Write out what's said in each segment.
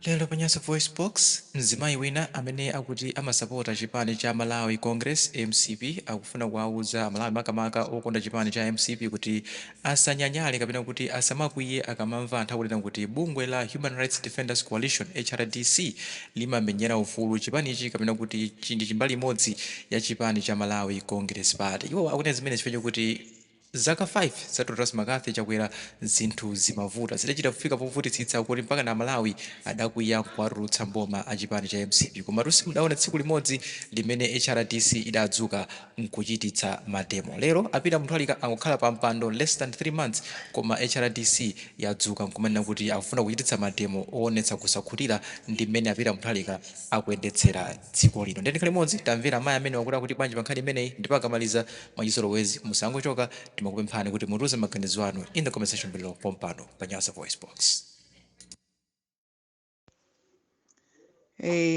Lero panyasa voice box mzimayi wina amene akuti amasapota chipani cha Malawi Congress MCP akufuna kuwauza Malawi makamaka okonda chipani cha MCP kuti asanyanyale kapena kuti asamakwiye akamamva anthu akunena kuti bungwe la Human Rights Defenders Coalition HRDC limamenyera ufulu chipanichi kapena kuti ndi chimbali imodzi ya chipani cha Malawi Congress Party. Iwo akunena zimene chifukwa kuti zaka 5 za Dr. McCarthy chakwera zinthu zimavuta zidachita kufika povutitsitsa kuti mpaka na Malawi adakwiya kuwatulutsa mboma a chipani cha MCP koma tusi mudaona tsiku limodzi limene HRDC idadzuka nkuchititsa mademo. Lero apita Mutharika angokhala pa mpando less than 3 months koma HRDC yadzuka nkumanena kuti akufuna kuchititsa mademo oonetsa kusakhutira ndi mmene apita Mutharika akuyendetsera dziko lino. Ndendikhala limodzi tamvera amayi amene wakuti kuti bwanji pa nkhani imeneyi ndipakamaliza mwachizolowezi musangochoka timakupemphani kuti mutuze maganizo anu in the comment section below pompano pa Nyasa voice box.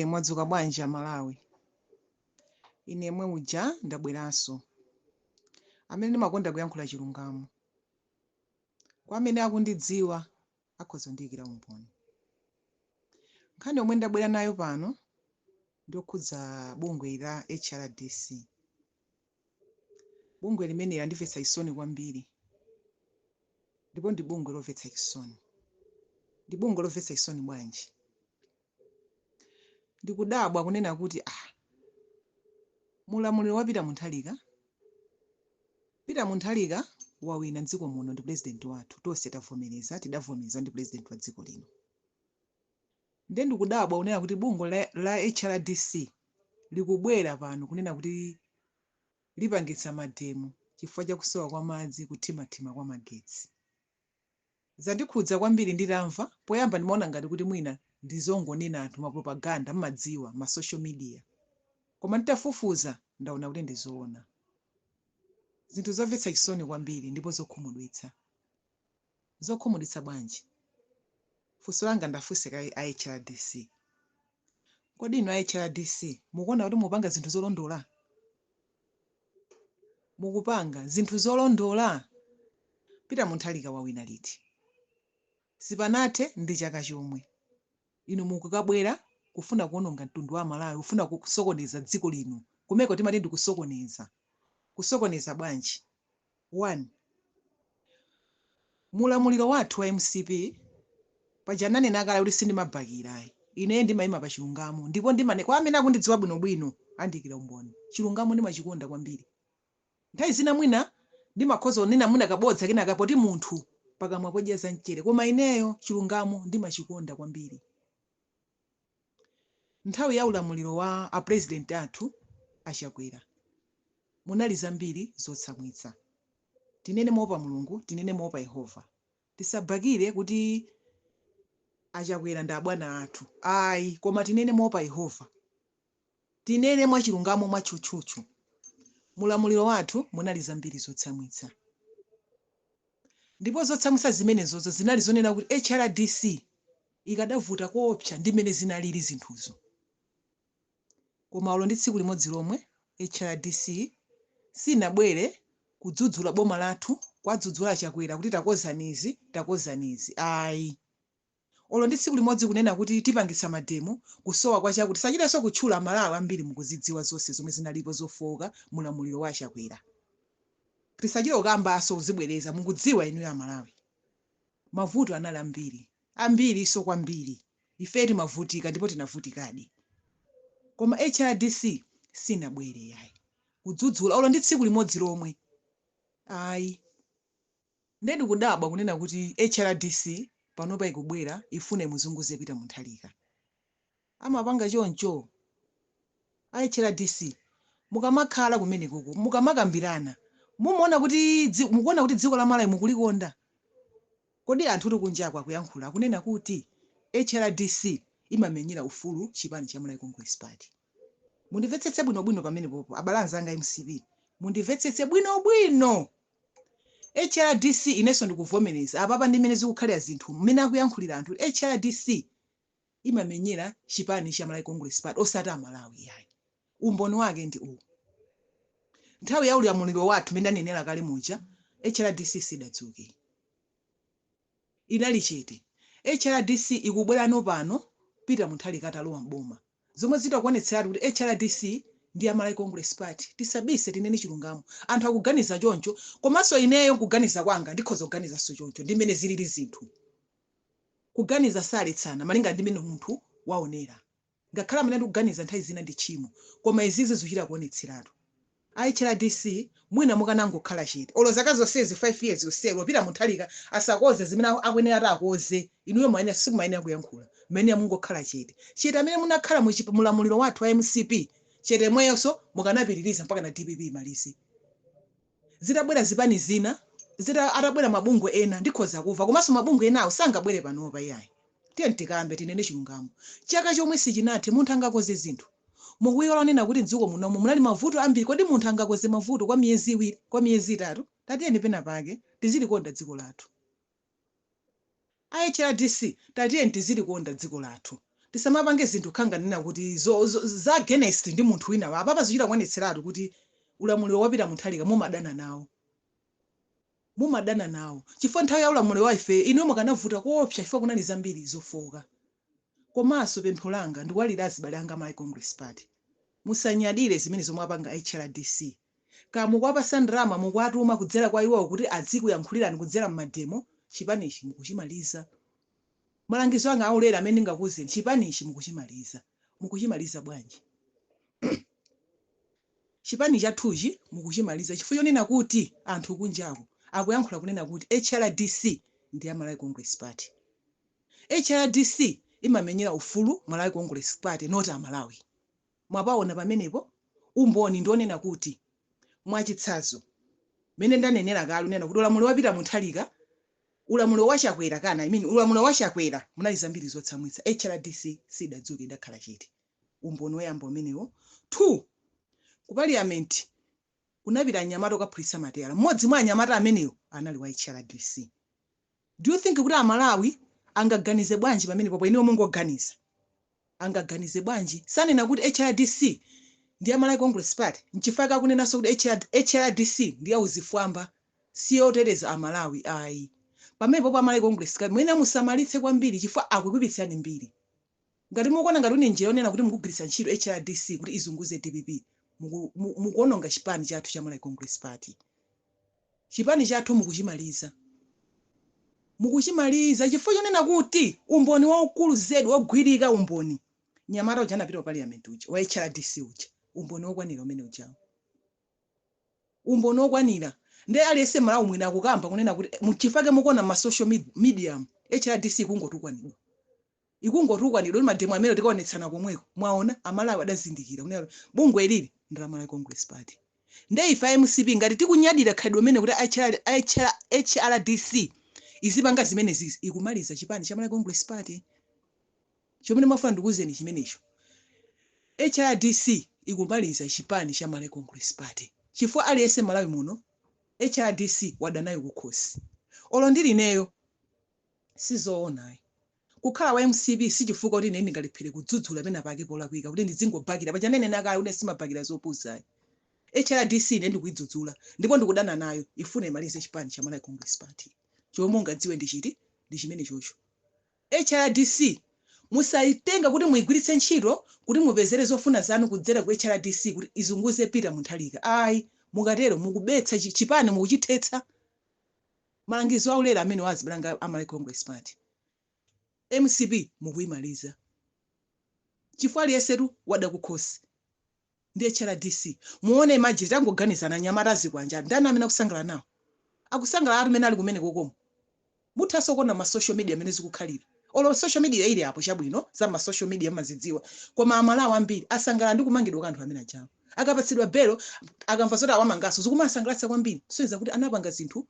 Mwadzuka bwanji Malawi. Ine mwe uja ndabweranso. Amene ndimakonda kuyankhula chilungamo. Kwa amene akundidziwa akhoza ndiyikira umboni. Nkhani yomwe ndabwera nayo pano ndokhudza bungwe la HRDC. Bungwe limene landimvetsa chisoni kwambiri. Ndipo ndi bungwe lomvetsa chisoni. Ndi bungwe lomvetsa chisoni bwanji. Ndikudabwa kunena kuti mulamuliro wapita Mutharika. Pita Mutharika wawina dziko muno ndi president wathu. Tonse tavomereza tidavomereza ndi president wa dziko lino. Nde ndikudabwa kunena kuti bungwe la HRDC likubwera pano kunena kuti lipangitsa mademo chifukwa cha kusowa kwa madzi kuthimathima kwa magetsi. Zandikhudza kwambiri nditamva poyamba ndimaona ngati kuti mwina ndizongonena anthu mapropaganda mmadziwa ma social media. Koma nditafufuza ndaona kuti ndizoona. Zinthu zomvetsa chisoni kwambiri ndipo zokhumudwitsa. Zokhumudwitsa bwanji. Funso langa ndafunse a HRDC. Kodi inu a HRDC mukuona kuti mupanga zinthu zolondola? Mukupanga zinthu zolondola? Pita Mutharika wawina liti? Sipanathe ndi chaka chomwe. Inu mukukabwera kufuna kuononga mtundu wa Malawi, kufuna kusokoneza dziko lino. Kumeko timati ndi kusokoneza. Kusokoneza bwanji? 1. Mulamuliro wathu wa MCP pajanane nakala kuti sindimabakira. Ine ndimayima pa chilungamo ndipo ndimane kwa amene akundidziwa bwinobwino andikira umboni. Chilungamo ndimachikonda kwambiri. Nthawi zina mwina ndimakhoza onena mwina kabodza kena kapoti munthu pakamwa podya za mchere koma ineyo chilungamo ndimachikonda kwambiri. Nthawi ya ulamuliro wa a president athu achakwera munali zambiri zotsamwitsa. Tinene moopa Mulungu, tinene moopa Yehova. Tisabakire kuti achakwera ndi abwana athu. Ayi, koma tinene moopa Yehova. Tinene mwachilungamo mwachutchutchu. Mulamuliro wathu munali zambiri zotsamwitsa. Ndipo zotsamwitsa zimenezozo zinali zonena kuti HRDC ikadavuta koopsa ndi mmene zinalili zinthuzo. Koma olo ndi tsiku limodzi lomwe HRDC sinabwere kudzudzula boma lathu kwadzudzula Chakwera kuti takozanizi. Ayi. Olo ndi tsiku limodzi kunena kuti tipangitsa mademo kusowa kwa chakuti sachitanso kutchula Malawi ambiri mukuzidziwa zonse zomwe zinalipo zofowoka mulamuliro wa Chakwera. Tisachire kambaso uzibwereza mukudziwa inu ya Malawi. Mavuto anali ambiri so kwambiri. Ife timavutika ndipo tinavutikadi. Koma HRDC sinabwere yayi kudzudzula olo ndi tsiku limodzi lomwe. Ayi. Ndedi kudabwa kunena kuti HRDC panopa ikubwera ifune muzunguze Pita Mutharika. Amapanga choncho. HRDC mukamakhala kumeneko mukamakambirana mukuona kuti dziko la Malawi mukulikonda. Kodi anthu tikunjakwa kuyankhula kunena kuti HRDC imamenyera ufulu chipani cha Malawi Congress Party. Mundimvetsetse bwinobwino pamene popo abalanza anga MCP. Mundimvetsetse bwinobwino. HRDC ineso ndikuvomereza apapa ndi mmene zikukhalira zinthu mmene akuyankhulira anthu. HRDC imamenyera chipani cha Malawi Congress Party osati Malawi yayi. Umboni wake ndi uwu. Nthawi ya ulamuliro wathu mmene anenera kale muja HRDC sidadzuke. Inali chete. HRDC ikubwera no pano Peter Mutharika atalowa mboma zomwe zitakuonetseratu kuti HRDC ndi Amalawi Congress Party tisabise tinene chilungamo anthu akuganiza choncho komanso ineyo kuganiza kwanga ndikhoza kuganiza so choncho ndimene zilili zinthu kuganiza saletsana malinga ndimene munthu waonera ngakhala amene ndikuganiza nthawi zina ndi chimo koma izizi zikuchita kuonetseratu HRDC mwina mukanangokhala chete olo zaka zonsezi 5 years yoselo Peter Mutharika asakoze zimene akuyenera akoze inuyo mayenera sikumayenera kuyankhula mmene mungokhala chete chete amene munakhala mulamuliro wathu wa MCP chete mweyonso mukanapitiriza mpaka na DPP imalize zitabwera zipani zina atabwera mabungwe ena ndikhoza kuva komanso mabungwe enawo sangabwere panopa iyayi tiye tikambe tinene chilungamo chaka chomwe sichinathe munthu angakoze zinthu mukuyiwala nena kuti mdziko muno munali mavuto ambiri kodi munthu angakoze mavuto kwa miyezi iwiri kwa miyezi itatu tatiyeni pena pake tizilikonda dziko lathu HRDC tatiyeni tizilikonda dziko lathu tisamapange zinthu khanga nena kuti za against ndi munthu wina apa pazochita kuonetseratu kuti ulamuliro wa Peter Mutharika mumadana nawo chifukwa nthawi ya ulamuliro wa ife inu mukanavuta koopsa chifukwa kunali zambiri zofoka komanso pempho langa ndiwalira azibale anga Amalawi Congress Party musanyadire zimene zomwe apanga HRDC kamukwapasa ndrama mukwatuma kudzera kwa iwo kuti adzikuyankhulirani kudzera mmademo chipanichi mukuchimaliza malangizo anga aulera amene ndingakuuzeni chipanichi mukuchimaliza bwanji chipani chathuchi mukuchimaliza chifukwa chonena kuti anthu kunjako akuyankhula kunena kuti HRDC ndi Amalawi Congress Party HRDC imamenyera ufulu Malawi Congress Party not Amalawi mwapaona pamenepo umboni ndionena kuti mwachitsazo mene ndanenera kale nena kuti ulamuliro wa Peter Mutharika ulamuliro wachakwera ulamuliro wachakwera munali zambiri zotsamwitsa HRDC sidadzuke idakhala chete umboni woyamba umenewo 2 ku parliament kunapita anyamata kaphulitsa matera mmodzi mwa anyamata amenewo anali wa HRDC do you think kuti Amalawi angaganize bwanji pamene popo ine mungoganiza angaganize bwanji sanena kuti HRDC ndi Amalawi Congress Party nchifaka kunenanso kuti HRDC ndi auzifwamba siyotereza Amalawi ayi pamene popo Amalawi Congress Party mwina musamalitse kwambiri chifukwa akukupitsani mbiri ngati mukuona ngati une njira yonena kuti mukugwiritsa ntchito HRDC kuti izunguze DPP mukuononga chipani chathu cha Amalawi Congress Party chipani chathu mukuchimaliza chifukwa chonena kuti umboni waukulu zedi wagwirika umboni nyamata uja anapita parliament uja wa HRDC uja umboni wokwanira umene uja umboni wokwanira ndi aliyese Malawi mwina akukamba kunena kuti muchifake mukuona ma social media HRDC ikungotukwanidwa mademo amene tikaonetsana komweko mwaona Amalawi adazindikira kunena bungwe ilili ndi Amalawi Congress Party ndi ife MCP ngati tikunyadira khalidwe umene kuti HRDC izipanga zimene zizi ikumaliza chipani cha Amalawi Congress Party chomene mwafuna ndikuuzeni chimenecho HRDC ikumaliza chipani cha Amalawi Congress Party chifukwa aliyese Malawi muno HRDC wadanayo kukhosi olo ndili neyo sizoona kukhala wa MCP sichifukwa kuti ine ndingaliphire kudzudzula pena pake polakwika kuti ndizingobhakira paja nene nakale kuti simabhakira zopuzayi HRDC ine ndikuyidzudzula ndipo ndikudana nayo ifuna imalize chipani cha Amalawi Congress Party chomwe ungadziwe ndi chimene chocho HRDC musayitenga kuti muigwiritse ntchito kuti mupezere zofuna zanu kudzera ku HRDC kuti izunguze Peter Mutharika ayi mukatero mukubetsa chipani mukuchithetsa malangizo aulera amene wazibala Amalawi Congress Party MCP mukuyimaliza chifukwa aliyesetu wada kukhosi ndi HRDC muone imagine tangoganizana nyamata zikwanja ndani amene akusangala nawo akusangala amene ali kumene kokomo muthaso kona ma social media amene zikukhalira olo social media ili apo chabwino za ma social media mazidziwa koma Amalawi ambiri asangala ndi kumangidwa kanthu amene ajawo akapatsidwa belo akamva zoti awamangaso zikumasangalatsa kwambiri soyeza kuti anapanga zinthu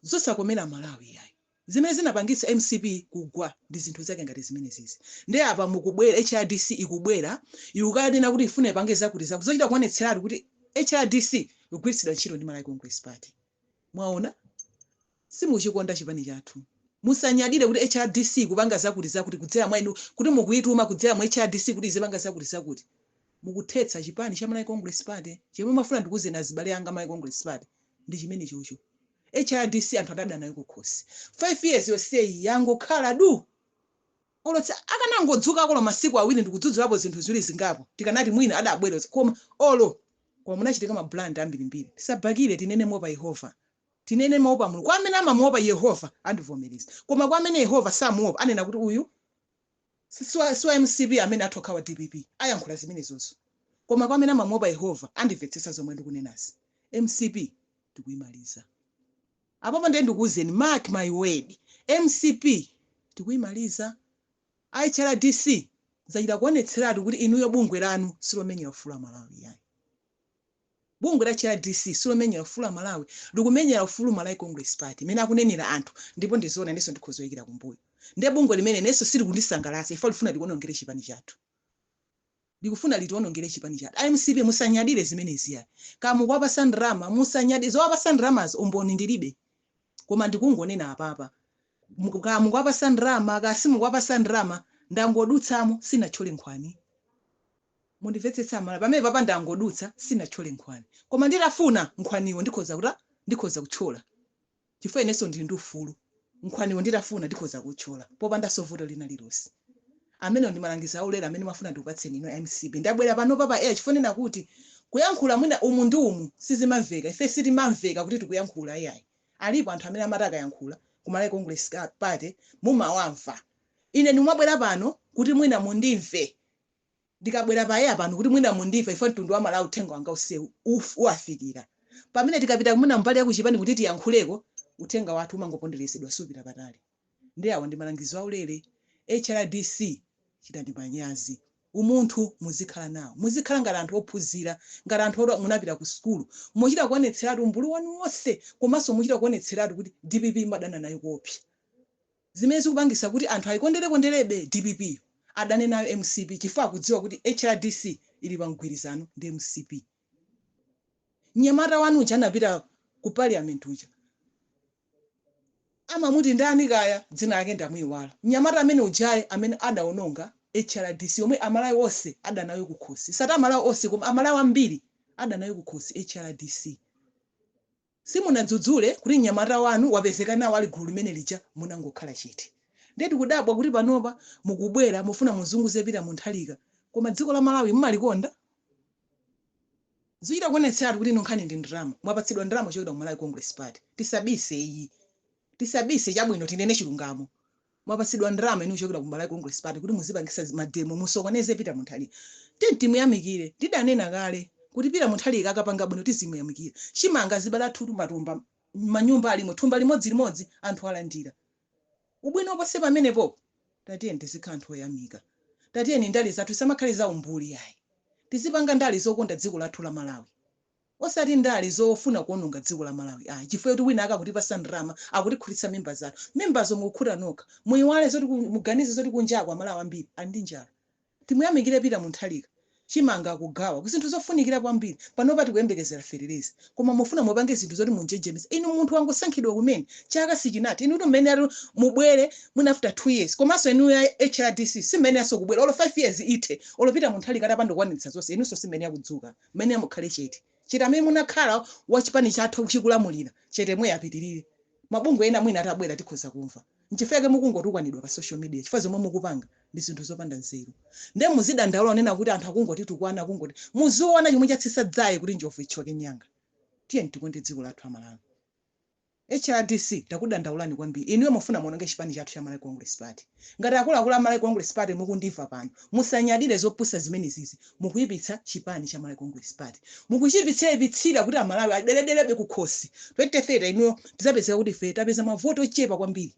zosakomera Amalawi yayi zimene zinapangitsa MCP kugwa ndi zinthu zake ngati zimene zizi ndi apa mukubwera HRDC ikubwera ikukanena kuti ifune ipange zakuti zochita kuonetseratu kuti HRDC ikugwiritsidwa ntchito ndi Malawi Congress Party mwaona simuchikonda chipani chathu musanyadire kuti HRDC kupanga zakuti kudzera mwenu kuti mukuyituma kudzera mwa HRDC kuti izipanga zakuti mukuthetsa chipani cha Malawi Congress Party chomwe mafuna ndikuuzeni azibale anga Malawi Congress Party ndi chimene chocho HRDC anthu adadana nayo kukhosi 5 years yonseyi yangokhala du olotsa akanangodzuka kolo masiku awiri ndikudzudzulapo zinthu ziwiri zingapo tikanati mwina adabwera koma olo koma munachitika mablanda ambirimbiri tisabhakire tinene mopa Yehova tinene mopa Mulungu kwa amene amamuopa Yehova andivomereza koma kwa amene Yehova samuopa anena kuti uyu siwa MCP amene atokha wa DPP ayankhula zimenezozo koma kwa amene amamuopa Yehova andimvetsetsa zomwe ndikunenazi MCP tikuyimaliza apapo ndiye ndikuwuzeni mark my word MCP tikuyimaliza HRDC zachita kuonetseratu kuti inuyo bungwe lanu silomenyera ufulu Malawi yayi bungwe la HRDC silomenyera ufulu Malawi likumenyera ufulu Malawi Congress Party mene akunenera anthu ndipo ndizoona neso ndikhozoyikira kumbuyo ndiye bungwe limene neso sili kundisangalatsa ifa lifuna likuonongere chipani chathu likufuna litiwonongere chipani chathu MCP musanyadire zimenezi yayi kamu kwa pasandrama musanyadire zo pasandramas umboni ndilibe koma ndikungonena apapa kamu kwa pasandrama kasimu kwa pasandrama ndangodutsamo sina chole nkhwani mundimvetsetsa mala pamene papa ndangodutsa sina chole nkhwani koma nditafuna nkhwaniwo ndikhoza kuchola chifukwa ineso ndili ndi ufulu nkhwaniwo nditafuna ndikhoza kuchola popanda sovuto lina lilonse amene ndimalangiza aulera amene mafuna ndikupatseni ino MCP ndabwera pano papa chifonena kuti kuyankhula mwina umu ndi umu sizimamveka ife sitimamveka kuti tikuyankhula ayayi alipo anthu amene amati akayankhula ku Malawi Congress Party mumawamva ine ndimabwera pano kuti mwina mundimve ndikabwera paya pano kuti mwina mundimve ife mtundu wa Malawi uthenga wanga usewu uwafikira pamene tikapita mwina mbali ya kuchipani kuti tiyankhuleko uthenga wathu umangoponderesedwa supita patali ndi awo ndimalangizo aulere HRDC chitani manyazi umunthu muzikhala nawo muzikhala ngati anthu ophunzira ngati anthu oti munapita ku skulu muchita kuonetseratu umbulu wanu wonse komanso muchita kuonetseratu kuti DPP madana nayo kopya zimene zikupangisa kuti anthu ayikonderebe DPP adane nayo MCP chifukwa kudziwa kuti HRDC ili pa mgwirizano ndi MCP nyamata wanu uja anapita ku parliament uja amamuti ndani kaya dzina lake ndamuyiwala nyamata amene ujaye amene adaononga HRDC omwe amalawi onse adanayo kukhosi sati amalawi onse koma amalawi ambiri adanayo kukhosi HRDC simunadzudzule kuti nyamata wanu wapezeka nawo ali gulu limene lija munangokhala chete ndeti kudabwa kuti panopa mukubwera mufuna muzunguze pita munthalika koma dziko la Malawi mmalikonda zichita kuonetseratu kuti nonkhani ndi ndrama mwapatsidwa ndrama choyida ku Malawi Congress Party tisabise iyi tisabise chabwino tinene chilungamo mwapatsidwa ndrama inu choyida ku Malawi Congress Party kuti muzipangisa mademo musokoneze pita munthalika timuyamikire tidanena kale kuti pita munthalika akapanga bwino tizimuyamikira chimanga zibala thutu matumba manyumba alimo thumba limodzi anthu alandira ubwino pose pamenepo tatiye ndizikhala anthu oyamika tatiye ni ndali zathu samakhale za umbuli yayi tizipanga ndali zokonda dziko lathu la Malawi osati ndali zofuna kuononga dziko la Malawi chifukwa kuti wina akakuti pasandrama akutikhulitsa mimba zathu mimbazo mukukhuta nokha muyiwale zoti muganize zoti kunjako amalawi ambiri andi njala timuyamikire pita munthalika chimanga kugawa kuzinthu zofunikira kwambiri panopa tikuyembekezera fererezi koma mufuna mupange zinthu zoti munjejemesa inu munthu wangu sankhidwa kumene chaka sichinati inu kuti mmene ati mubwere muna after 2 years komanso inu ya HRDC simene yaso kubwera olo 5 years ithe olopita munthalika atapanda kuwanitsa zonse inunso simene yakudzuka mmene mukhale chete chete amene munakhala wachipani chathu chikulamulira chete mwe apitirire mabungwe ena mwina atabwera tikhoza kumva nchifeke mukungotukwanidwa pa social media chifukwa zomwe mukupanga ndi zinthu zopanda nzeru nde muzidandaula onena kuti anthu akungoti tukwana akungoti muziona chomwe chatsisa dzaye kuti njovu ichoke nyanga tiye tikonde dziko lathu Malawi HRDC takudandaulani kwambiri inuyo mufuna muononge chipani chathu cha Malawi Congress Party ngati akuluakulu a Malawi Congress Party mukundiva pano musanyadire zopusa zimene zizi mukuyipitsa chipani cha Malawi Congress Party mukuchipitsira kuti amalawi aderederebe kukhosi 2030 inuyo tizapezeka kuti ife tapeza mavoto ochepa kwambiri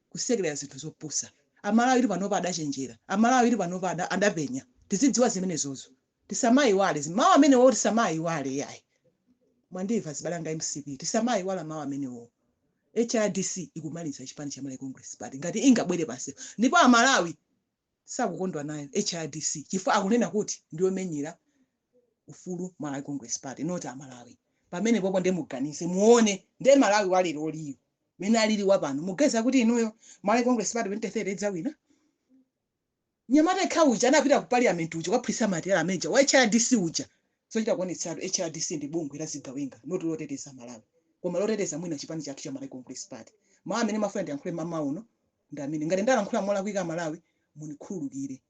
kusekerera zinthu zopusa amalawi ili panopa adachenjera amalawi ili panopa adapenya tizidziwa zimenezozo tisamayiwale mawu amenewo tisamayiwale yayi mwandiva zibalanga MCP tisamayiwala mawu amenewo HRDC ikumaliza chipani cha Malawi Congress Party ngati ingabwere pasi ndipo amalawi sakukondwa nayo HRDC chifukwa akunena kuti ndiyomenyera ufulu Malawi Congress Party not amalawi pamene popo ndemuganize muone nde Malawi walero oliyo mena alili wapano mugeza kuti inuyo Malawi Congress Party 2030 idzawina nyamata khauja anapita ku parliament uja kwa prisa material manager wa HRDC uja sochita kuonetsatu HRDC ndi bungwe la zigawenga not loteteza Malawi koma loteteza mwina chipani chathu cha Malawi Congress Party mawa amene mafuna ndiyankhule mama uno ndi amene ngati ndalankhula molakwika Malawi munikhululukire